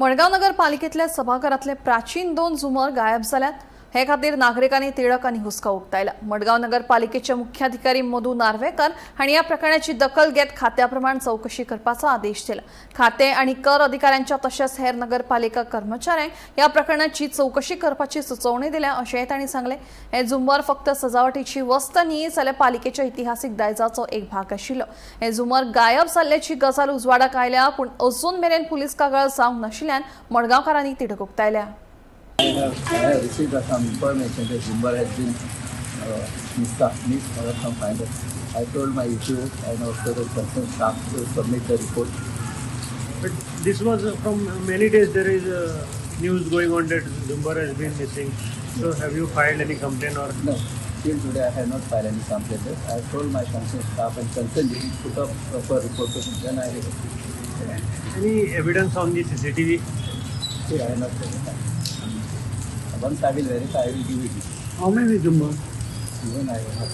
मडगाव नगरपालिकेतल्या सभागृहातले प्राचीन 2 झुमर गायब झाल्यात। हे खातीर नागरिकांनी तिडक आनी हुस्को उक्तायला। मडगाव नगरपालिकेचे मुख्याधिकारी मधु नार्वेकर हांणी या प्रकरणाची दखल घेत खात्याप्रमाण चौकशी करपाचो आदेश दिला। खाते आणि कर अधिकाऱ्यांच्या तशेंच हेर नगरपालिका कर्मचाऱ्यांक या प्रकरणाची चौकशी करपाची सुचोवणी दिल्या अशेंय तांणी सांगले। हे झुमर फक्त सजावटीची वस्त न्ही जाल्यार पालिकेच्या इतिहासीक दायजाचो एक भाग आशिल्लो। हे झुमर गायब जाल्ल्याची गजाल उजवाडाक आयल्या, पूण अजून मेरेन पुलीस कागाळ जावंक नाशिल्ल्यान मडगावकारांनी तिडक उक्तायल्या। I have received some information that Zumbar has been missed or some kind of. I told my issue and also the concerned staff to submit the report. But this was from many days there is news going on that Zumbar has been missing. So have you filed any complaint or? No, till today I have not filed any complaint. I told my concerned staff and concerned you put up proper report to then I will. Any evidence on the CCTV? See, I have not verified. Once I will verify, I will give it. How many Zumbar? Even I will not.